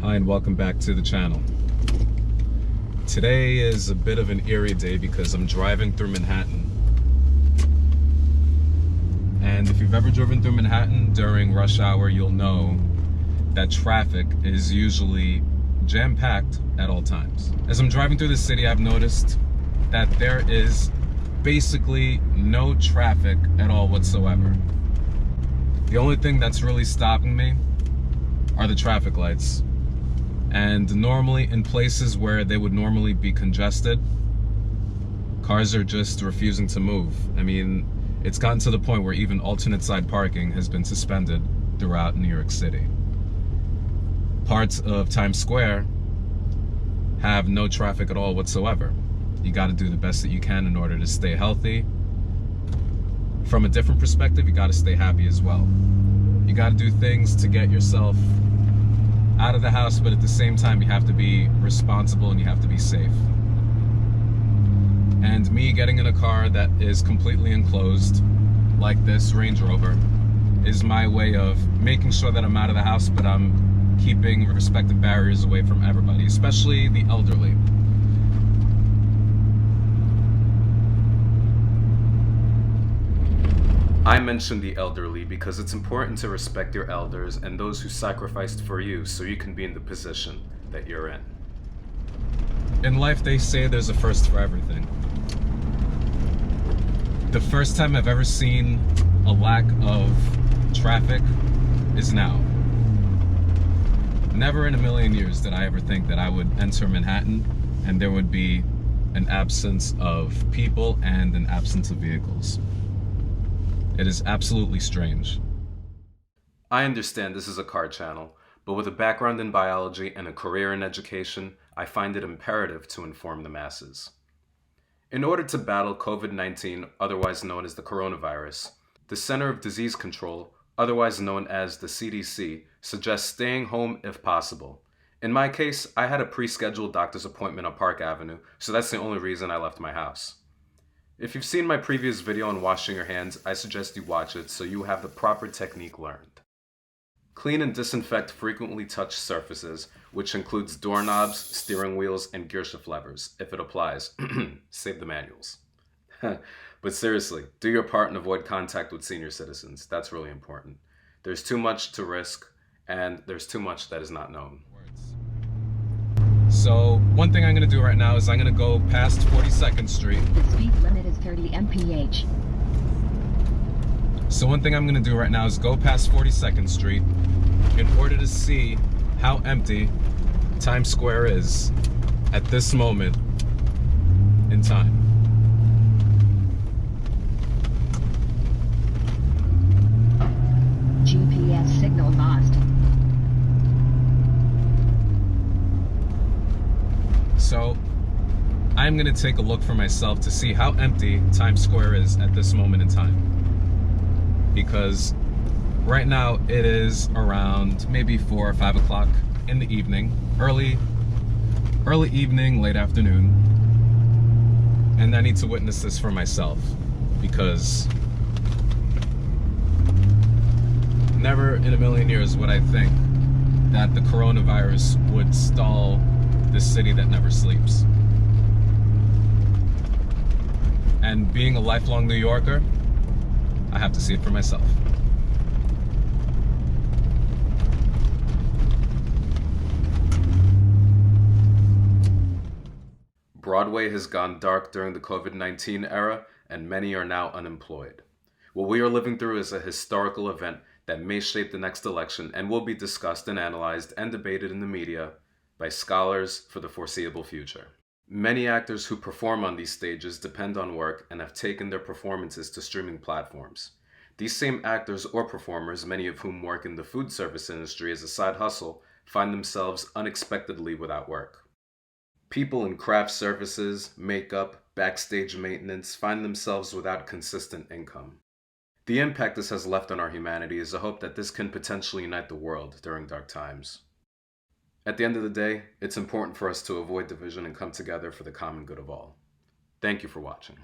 Hi and welcome back to the channel. Today is a bit of an eerie day because I'm driving through Manhattan. And if you've ever driven through Manhattan during rush hour, you'll know that traffic is usually jam-packed at all times. As I'm driving through the city, I've noticed that there is basically no traffic at all whatsoever. The only thing that's really stopping me are the traffic lights. And normally in places where they would normally be congested, cars are just refusing to move. I mean, it's gotten to the point where even alternate side parking has been suspended throughout New York City. Parts of Times Square have no traffic at all whatsoever. You got to do the best that you can in order to stay healthy. From a different perspective, you got to stay happy as well. You got to do things to get yourself out of the house, but at the same time you have to be responsible and you have to be safe. And me getting in a car that is completely enclosed, like this Range Rover, is my way of making sure that I'm out of the house, but I'm keeping respective barriers away from everybody, especially the elderly. I mention the elderly because it's important to respect your elders and those who sacrificed for you so you can be in the position that you're in. In life, they say there's a first for everything. The first time I've ever seen a lack of traffic is now. Never in a million years did I ever think that I would enter Manhattan and there would be an absence of people and an absence of vehicles. It is absolutely strange. I understand this is a car channel, but with a background in biology and a career in education, I find it imperative to inform the masses. In order to battle COVID-19, otherwise known as the coronavirus, the Center of Disease Control, otherwise known as the CDC, suggests staying home if possible. In my case, I had a pre-scheduled doctor's appointment on Park Avenue, so that's the only reason I left my house. If you've seen my previous video on washing your hands, I suggest you watch it so you have the proper technique learned. Clean and disinfect frequently touched surfaces, which includes doorknobs, steering wheels, and gearshift levers, if it applies. Save the manuals. But seriously, do your part and avoid contact with senior citizens. That's really important. There's too much to risk, and there's too much that is not known. So one thing I'm going to do right now is I'm going to go past 42nd Street. The speed limit is 30 mph. So one thing I'm going to do right now is go past 42nd Street in order to see how empty Times Square is at this moment in time. GPS signal lost. So I'm going to take a look for myself to see how empty Times Square is at this moment in time. Because right now it is around maybe 4 or 5 o'clock in the evening, early evening, late afternoon. And I need to witness this for myself because never in a million years would I think that the coronavirus would stall this city that never sleeps. And being a lifelong New Yorker, I have to see it for myself. Broadway has gone dark during the COVID-19 era, and many are now unemployed. What we are living through is a historical event that may shape the next election and will be discussed and analyzed and debated in the media by scholars for the foreseeable future. Many actors who perform on these stages depend on work and have taken their performances to streaming platforms. These same actors or performers, many of whom work in the food service industry as a side hustle, find themselves unexpectedly without work. People in craft services, makeup, backstage maintenance find themselves without consistent income. The impact this has left on our humanity is a hope that this can potentially unite the world during dark times. At the end of the day, it's important for us to avoid division and come together for the common good of all. Thank you for watching.